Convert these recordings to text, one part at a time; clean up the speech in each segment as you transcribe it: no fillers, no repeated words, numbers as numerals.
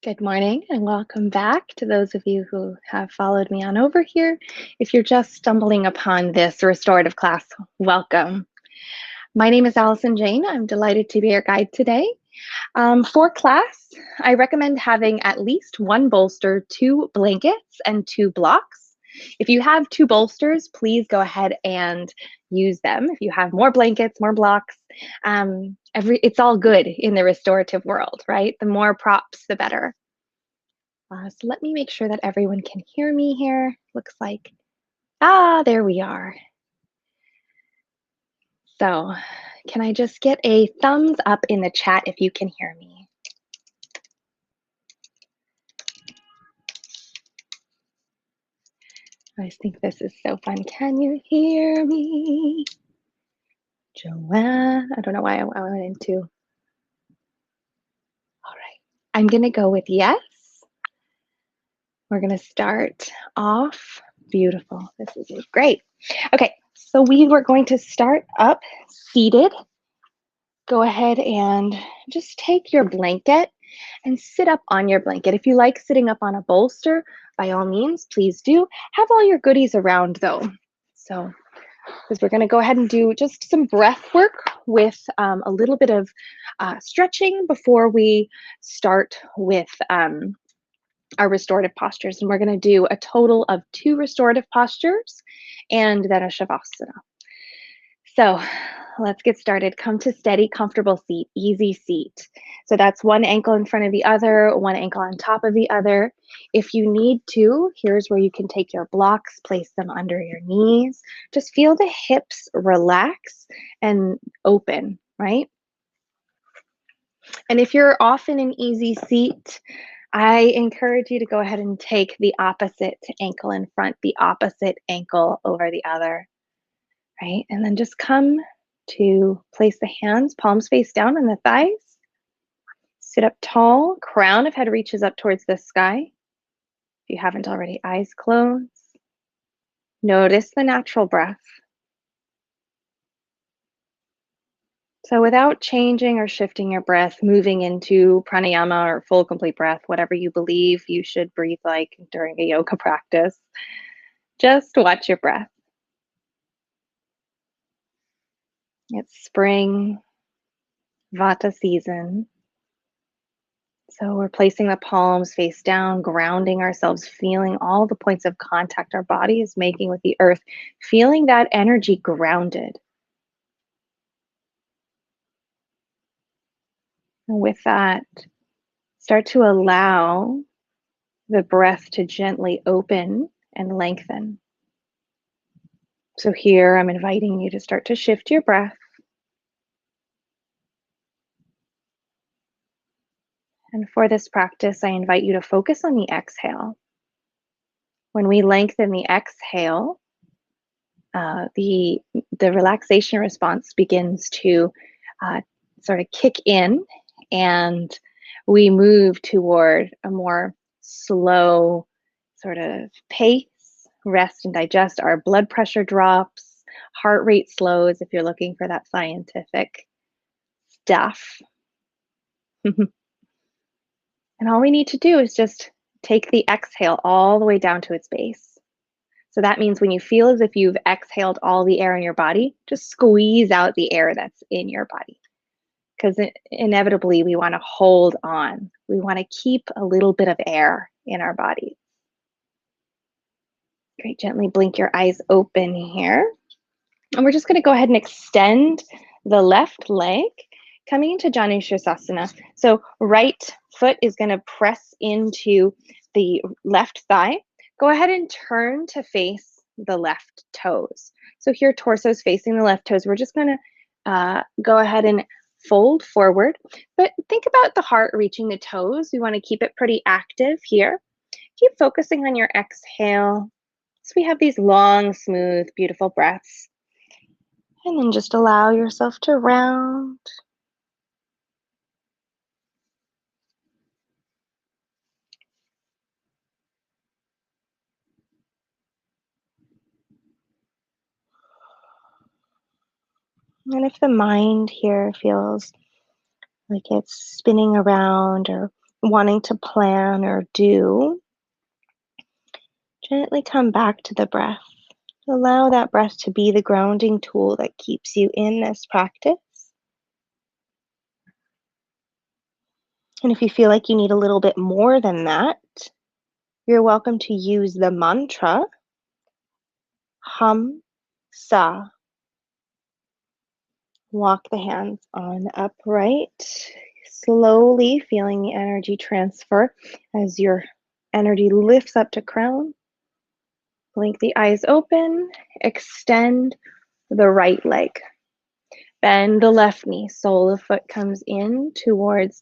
Good morning and welcome back to those of you who have followed me on over here. If you're just stumbling upon this restorative class, welcome. My name is Allison Jane. I'm delighted to be your guide today. For class, I recommend having at least one bolster, 2 blankets, and 2 blocks. If you have 2 bolsters, please go ahead and use them. If you have more blankets, more blocks, it's all good in the restorative world, right? The more props, the better. So let me make sure that everyone can hear me here. Looks like, there we are. So can I just get a thumbs up in the chat if you can hear me? I just think this is so fun. Can you hear me? Joanne, I don't know why I went into. All right, I'm gonna go with yes. We're gonna start off. Beautiful, this is great. Okay, so we were going to start up seated. Go ahead and just take your blanket and sit up on your blanket. If you like sitting up on a bolster, by all means, please do. Have all your goodies around though. So, because we're gonna go ahead and do just some breath work with a little bit of stretching before we start with our restorative postures. And we're gonna do a total of 2 restorative postures and then a Shavasana. So let's get started. Come to steady, comfortable seat, easy seat. So that's one ankle in front of the other, one ankle on top of the other. If you need to, here's where you can take your blocks, place them under your knees. Just feel the hips relax and open, right? And if you're off in an easy seat, I encourage you to go ahead and take the opposite ankle in front, the opposite ankle over the other. Right? And then just come to place the hands, palms face down on the thighs. Sit up tall, crown of head reaches up towards the sky. If you haven't already, eyes closed. Notice the natural breath. So without changing or shifting your breath, moving into pranayama or full complete breath, whatever you believe you should breathe like during a yoga practice, just watch your breath. It's spring, Vata season. So we're placing the palms face down, grounding ourselves, feeling all the points of contact our body is making with the earth, feeling that energy grounded. And with that, start to allow the breath to gently open and lengthen. So here I'm inviting you to start to shift your breath. And for this practice, I invite you to focus on the exhale. When we lengthen the exhale, the relaxation response begins to sort of kick in, and we move toward a more slow sort of pace, rest and digest. Our blood pressure drops, heart rate slows if you're looking for that scientific stuff. And all we need to do is just take the exhale all the way down to its base. So that means when you feel as if you've exhaled all the air in your body, just squeeze out the air that's in your body. Because inevitably we want to hold on. We want to keep a little bit of air in our body. Great, gently blink your eyes open here. And we're just going to go ahead and extend the left leg, coming into Janu Sirsasana. So right foot is going to press into the left thigh. Go ahead and turn to face the left toes. So here, torso is facing the left toes. We're just going to go ahead and fold forward, but think about the heart reaching the toes. We want to keep it pretty active here. Keep focusing on your exhale. So we have these long, smooth, beautiful breaths. And then just allow yourself to round. And if the mind here feels like it's spinning around or wanting to plan or do, gently come back to the breath. Allow that breath to be the grounding tool that keeps you in this practice. And if you feel like you need a little bit more than that, you're welcome to use the mantra Hum Sa. Walk the hands on upright, slowly feeling the energy transfer as your energy lifts up to crown. Blink the eyes open, extend the right leg. Bend the left knee, sole of foot comes in towards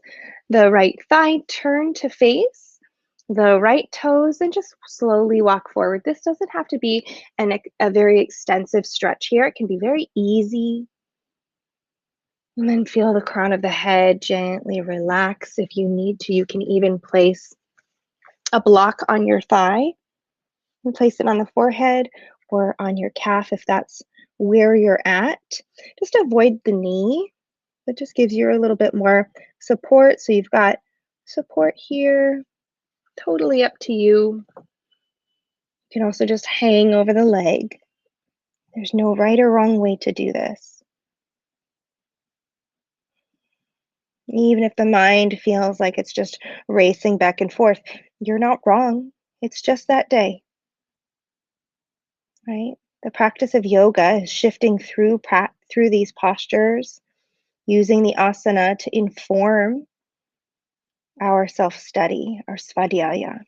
the right thigh, turn to face the right toes, and just slowly walk forward. This doesn't have to be a very extensive stretch here. It can be very easy. And then feel the crown of the head gently relax. If you need to, you can even place a block on your thigh and place it on the forehead or on your calf if that's where you're at. Just avoid the knee. That just gives you a little bit more support. So you've got support here, totally up to you. You can also just hang over the leg. There's no right or wrong way to do this. Even if the mind feels like it's just racing back and forth, you're not wrong. It's just that day, right? The practice of yoga is shifting through these postures, using the asana to inform our self-study, our svadhyaya,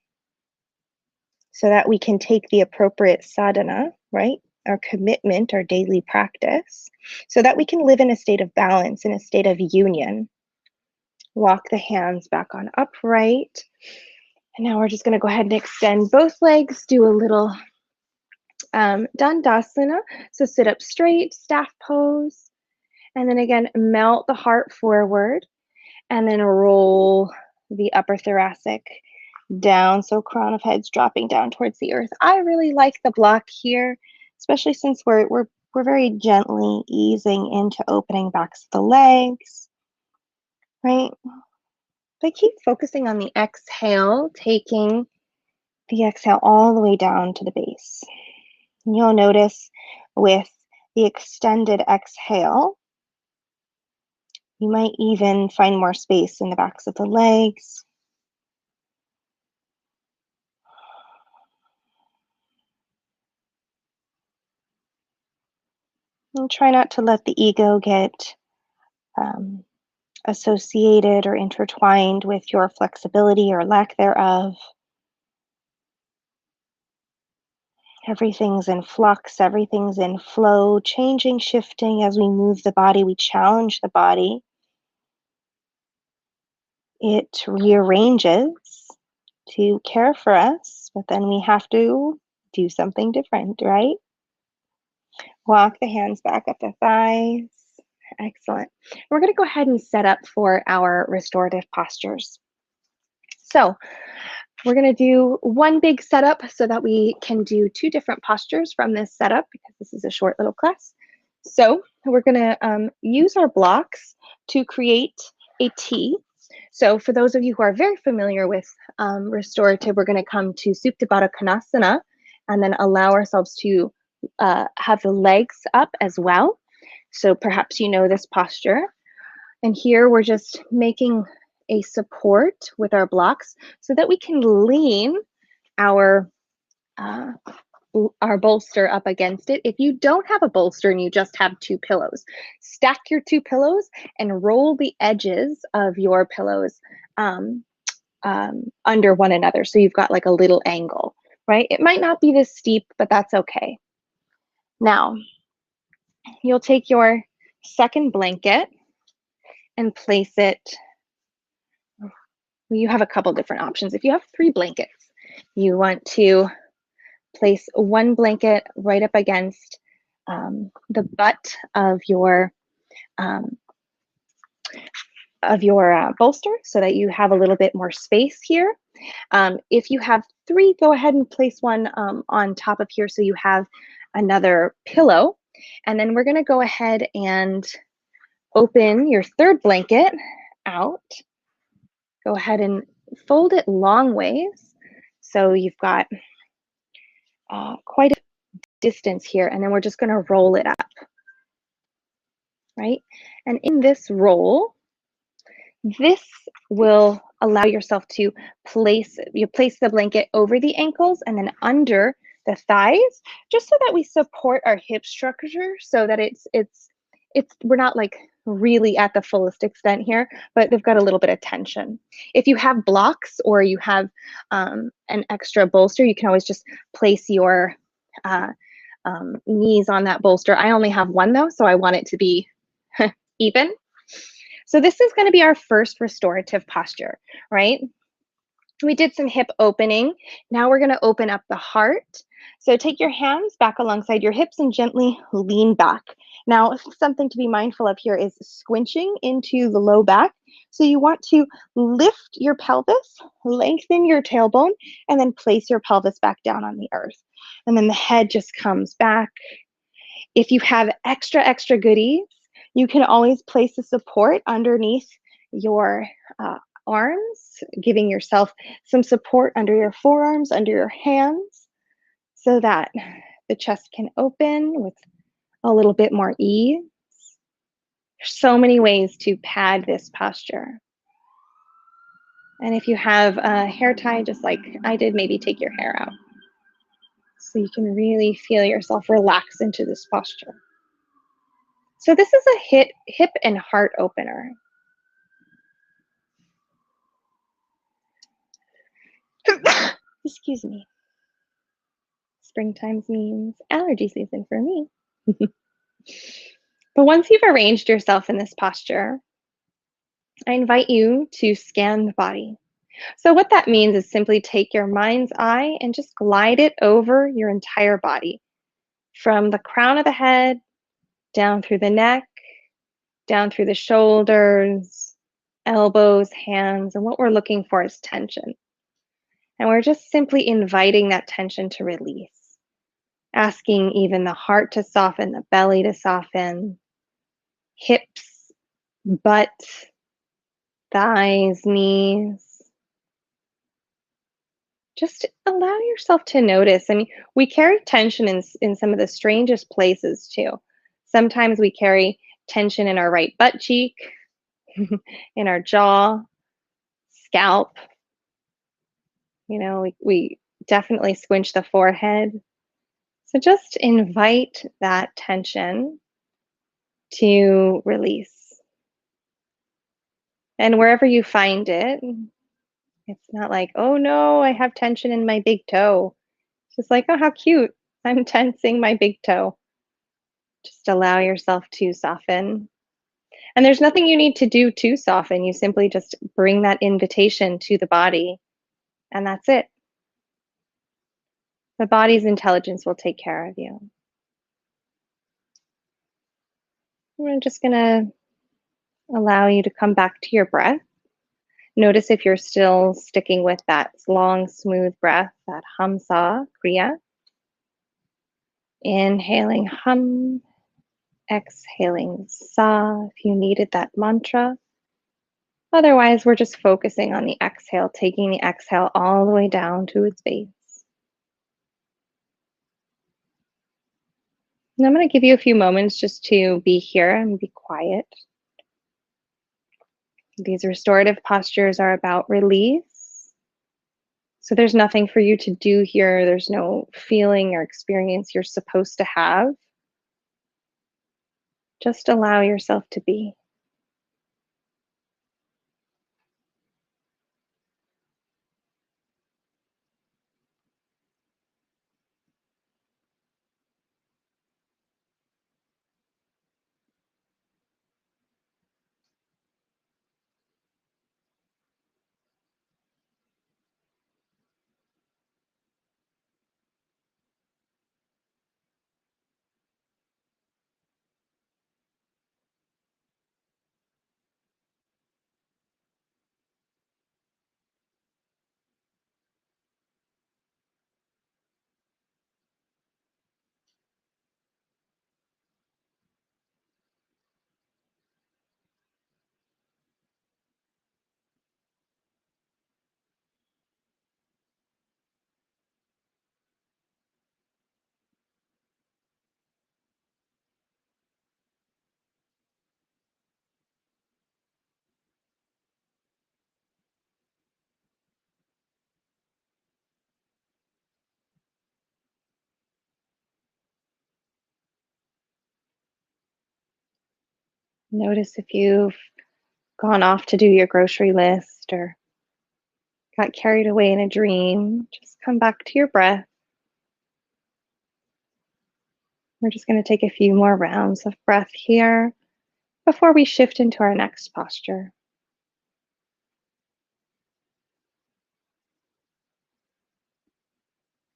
so that we can take the appropriate sadhana, right? Our commitment, our daily practice, so that we can live in a state of balance, in a state of union. Walk the hands back on upright. And now we're just going to go ahead and extend both legs, do a little dandasana. So sit up straight, staff pose. And then again, melt the heart forward and then roll the upper thoracic down. So crown of heads dropping down towards the earth. I really like the block here, especially since we're very gently easing into opening backs of the legs, right? But keep focusing on the exhale, taking the exhale all the way down to the base. And you'll notice with the extended exhale, you might even find more space in the backs of the legs. And try not to let the ego get associated or intertwined with your flexibility or lack thereof. Everything's in flux, everything's in flow, changing, shifting as we move the body, we challenge the body. It rearranges to care for us, but then we have to do something different, right? Walk the hands back up the thighs. Excellent. We're going to go ahead and set up for our restorative postures. So we're going to do one big setup so that we can do two different postures from this setup because this is a short little class. So we're going to use our blocks to create a T. So for those of you who are very familiar with restorative, we're going to come to Supta Baddha Konasana and then allow ourselves to have the legs up as well. So perhaps you know this posture. And here we're just making a support with our blocks so that we can lean our bolster up against it. If you don't have a bolster and you just have two pillows, stack your two pillows and roll the edges of your pillows under one another. So you've got like a little angle, right? It might not be this steep, but that's okay. Now, you'll take your second blanket and place it. You have a couple different options. If you have 3 blankets, you want to place one blanket right up against the butt of your bolster so that you have a little bit more space here. If you have 3, go ahead and place one on top of here so you have another pillow. And then we're going to go ahead and open your third blanket out. Go ahead and fold it long ways. So you've got quite a distance here, and then we're just going to roll it up, right? And in this roll, this will allow yourself to place the blanket over the ankles and then under the thighs, just so that we support our hip structure, so that we're not like really at the fullest extent here, but they've got a little bit of tension. If you have blocks or you have an extra bolster, you can always just place your uh, knees on that bolster. I only have one though, so I want it to be even. So this is going to be our first restorative posture, right? We did some hip opening. Now we're going to open up the heart. So take your hands back alongside your hips and gently lean back. Now, something to be mindful of here is squinching into the low back. So you want to lift your pelvis, lengthen your tailbone, and then place your pelvis back down on the earth. And then the head just comes back. If you have extra goodies, you can always place a support underneath your arms, giving yourself some support under your forearms, under your hands, so that the chest can open with a little bit more ease. There's so many ways to pad this posture. And if you have a hair tie, just like I did, maybe take your hair out, so you can really feel yourself relax into this posture. So this is a hip and heart opener. Excuse me. Springtime means allergy season for me. But once you've arranged yourself in this posture, I invite you to scan the body. So what that means is simply take your mind's eye and just glide it over your entire body, from the crown of the head, down through the neck, down through the shoulders, elbows, hands, and what we're looking for is tension. And we're just simply inviting that tension to release, asking even the heart to soften, the belly to soften, hips, butt, thighs, knees. Just allow yourself to notice. I mean, we carry tension in some of the strangest places too. Sometimes we carry tension in our right butt cheek, in our jaw, scalp. You know, we definitely squinch the forehead. So just invite that tension to release. And wherever you find it, it's not like, oh no, I have tension in my big toe. It's just like, oh, how cute. I'm tensing my big toe. Just allow yourself to soften. And there's nothing you need to do to soften. You simply just bring that invitation to the body, and that's it. The body's intelligence will take care of you. I'm just going to allow you to come back to your breath. Notice if you're still sticking with that long, smooth breath, that hum-sa kriya. Inhaling hum, exhaling sa if you needed that mantra. Otherwise, we're just focusing on the exhale, taking the exhale all the way down to its base. And I'm going to give you a few moments just to be here and be quiet. These restorative postures are about release. So there's nothing for you to do here. There's no feeling or experience you're supposed to have. Just allow yourself to be. Notice if you've gone off to do your grocery list or got carried away in a dream. Just come back to your breath. We're just going to take a few more rounds of breath here before we shift into our next posture.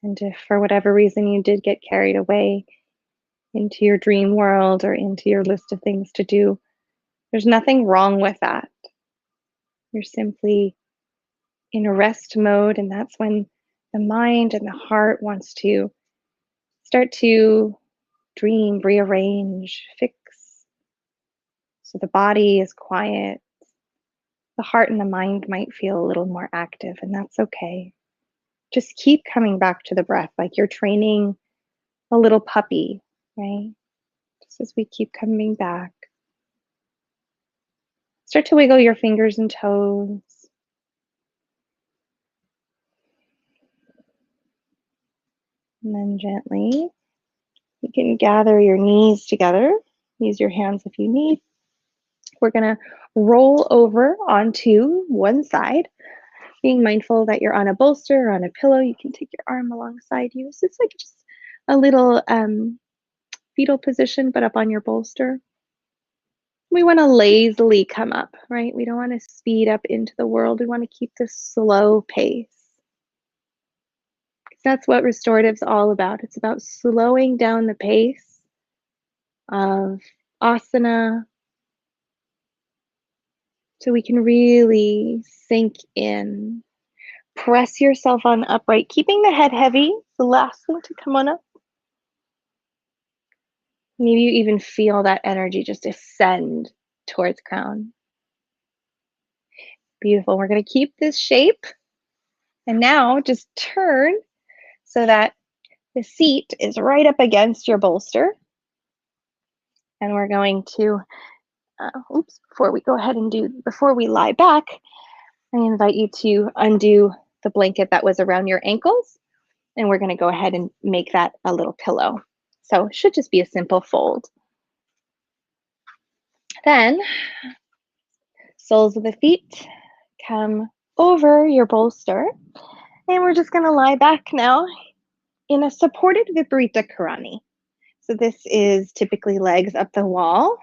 And if for whatever reason you did get carried away into your dream world or into your list of things to do, there's nothing wrong with that. You're simply in a rest mode, and that's when the mind and the heart wants to start to dream, rearrange, fix. So the body is quiet. The heart and the mind might feel a little more active, and that's okay. Just keep coming back to the breath like you're training a little puppy, right? Just as we keep coming back. Start to wiggle your fingers and toes. And then gently, you can gather your knees together. Use your hands if you need. We're going to roll over onto one side, being mindful that you're on a bolster or on a pillow. You can take your arm alongside you. So it's like just a little fetal position, but up on your bolster. We want to lazily come up, right? We don't want to speed up into the world. We want to keep this slow pace. That's what restorative's all about. It's about slowing down the pace of asana so we can really sink in. Press yourself on upright, keeping the head heavy. The last thing to come on up. Maybe you even feel that energy just ascend towards crown. Beautiful. We're going to keep this shape. And now just turn so that the seat is right up against your bolster. And we're going to, before we lie back, I invite you to undo the blanket that was around your ankles. And we're going to go ahead and make that a little pillow. So it should just be a simple fold. Then, soles of the feet come over your bolster. And we're just going to lie back now in a supported Viparita Karani. So this is typically legs up the wall.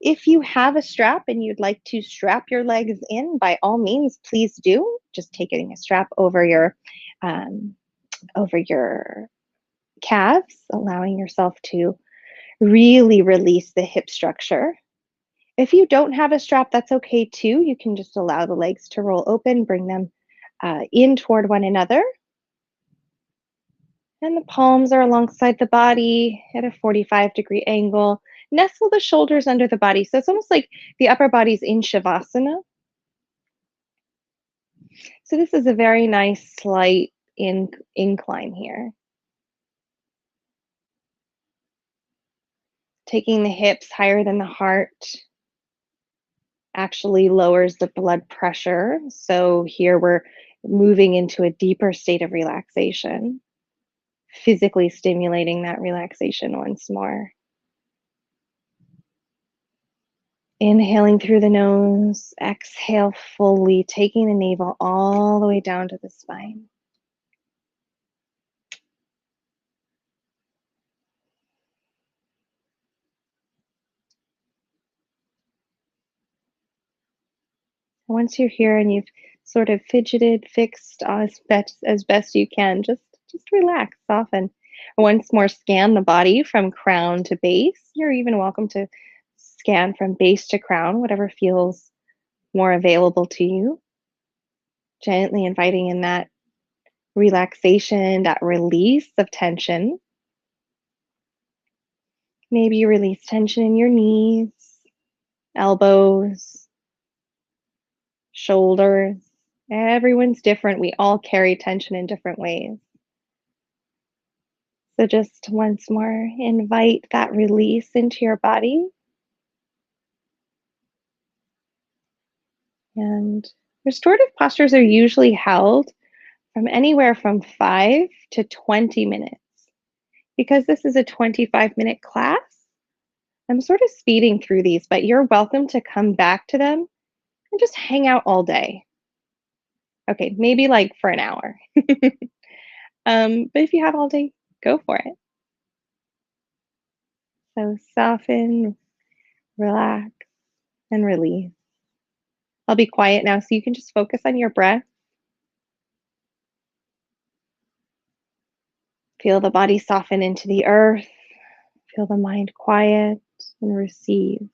If you have a strap and you'd like to strap your legs in, by all means, please do. Just taking a strap over your calves, allowing yourself to really release the hip structure. If you don't have a strap, that's okay too. You can just allow the legs to roll open, bring them in toward one another. And the palms are alongside the body at a 45-degree angle. Nestle the shoulders under the body. So it's almost like the upper body's in Shavasana. So this is a very nice slight incline here. Taking the hips higher than the heart actually lowers the blood pressure. So here we're moving into a deeper state of relaxation, physically stimulating that relaxation once more. Inhaling through the nose, exhale fully, taking the navel all the way down to the spine. Once you're here and you've sort of fidgeted, fixed as best you can, just relax, soften. Once more, scan the body from crown to base. You're even welcome to scan from base to crown, whatever feels more available to you. Gently inviting in that relaxation, that release of tension. Maybe you release tension in your knees, elbows, shoulders. Everyone's different. We all carry tension in different ways. So just once more, invite that release into your body. And restorative postures are usually held from anywhere from 5 to 20 minutes. Because this is a 25-minute class, I'm sort of speeding through these, but you're welcome to come back to them and just hang out all day. Okay, maybe like for an hour. But if you have all day, go for it. So soften, relax, and release. I'll be quiet now so you can just focus on your breath. Feel the body soften into the earth. Feel the mind quiet and receive.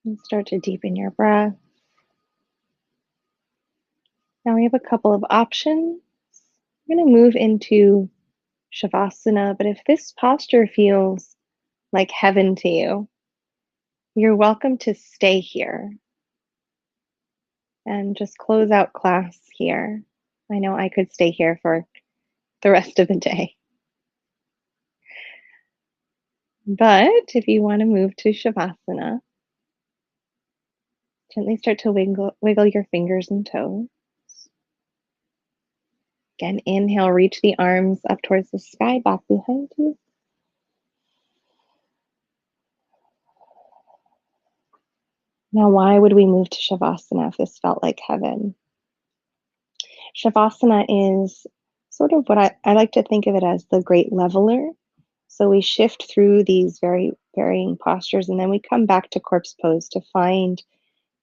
And start to deepen your breath. Now we have a couple of options. I'm going to move into Shavasana, but if this posture feels like heaven to you, you're welcome to stay here and just close out class here. I know I could stay here for the rest of the day. But if you want to move to Shavasana, gently start to wiggle your fingers and toes. Again, inhale, reach the arms up towards the sky, back behind you. Now, why would we move to Shavasana if this felt like heaven? Shavasana is sort of what I like to think of it as the great leveler. So we shift through these very varying postures, and then we come back to corpse pose to find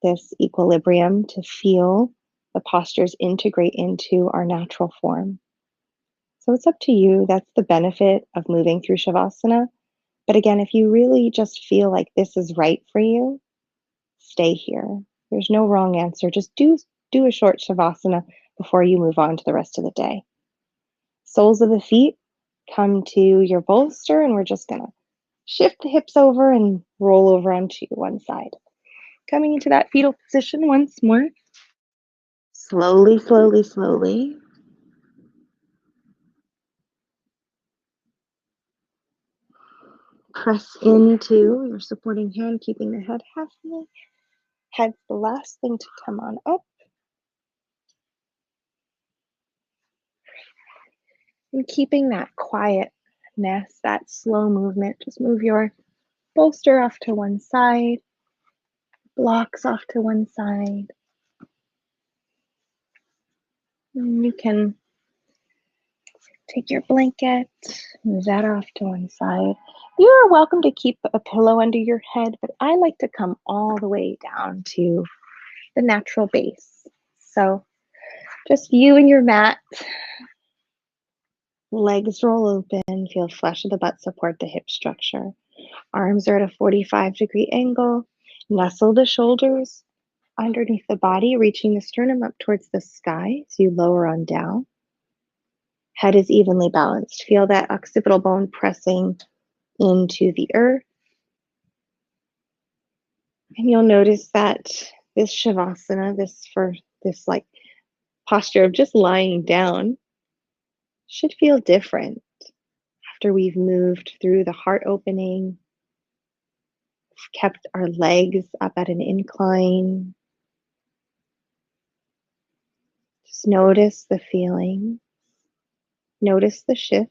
this equilibrium, to feel the postures integrate into our natural form. So it's up to you. That's the benefit of moving through Shavasana. But again, if you really just feel like this is right for you, stay here. There's no wrong answer. Just do a short Shavasana before you move on to the rest of the day. Soles of the feet come to your bolster, and we're just gonna shift the hips over and roll over onto one side. Coming into that fetal position once more. Slowly, slowly, slowly. Press into your supporting hand, keeping the head halfway. Head's the last thing to come on up. And keeping that quietness, that slow movement, just move your bolster off to one side, blocks off to one side. And you can Take your blanket, move that off to one side. You are welcome to keep a pillow under your head, but I like to come all the way down to the natural base. So just you and your mat. Legs roll open, feel flesh of the butt support the hip structure. Arms are at a 45-degree angle. Nestle the shoulders underneath the body, reaching the sternum up towards the sky as you lower on down. Head is evenly balanced. Feel that occipital bone pressing into the earth. And you'll notice that this shavasana, this like posture of just lying down, should feel different after we've moved through the heart opening, kept our legs up at an incline. Just notice the feeling, notice the shifts.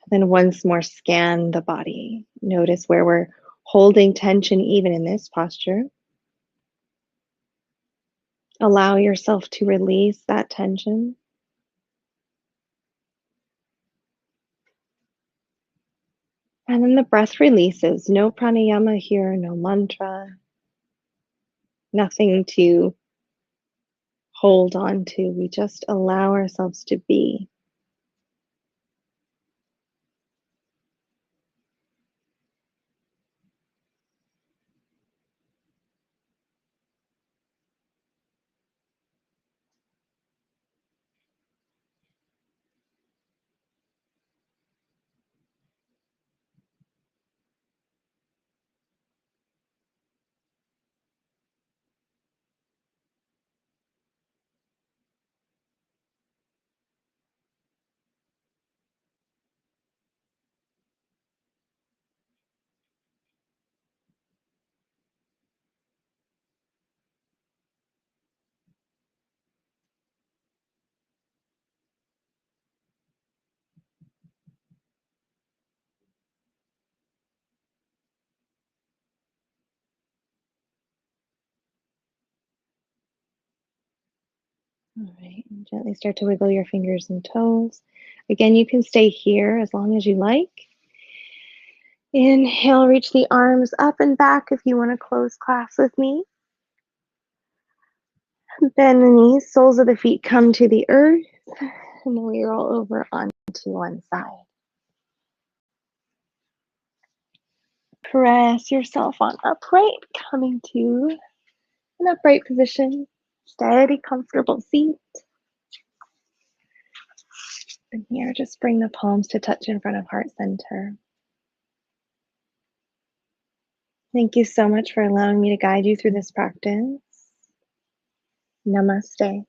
Then once more scan the body. Notice where we're holding tension even in this posture. Allow yourself to release that tension. And then the breath releases. No pranayama here, no mantra, nothing to hold on to. We just allow ourselves to be. All right, and gently start to wiggle your fingers and toes. Again, you can stay here as long as you like. Inhale, reach the arms up and back if you want to close class with me. Bend the knees, soles of the feet come to the earth, and then we roll over onto one side. Press yourself on upright, coming to an upright position. Steady, comfortable seat. And here, just bring the palms to touch in front of heart center. Thank you so much for allowing me to guide you through this practice. Namaste.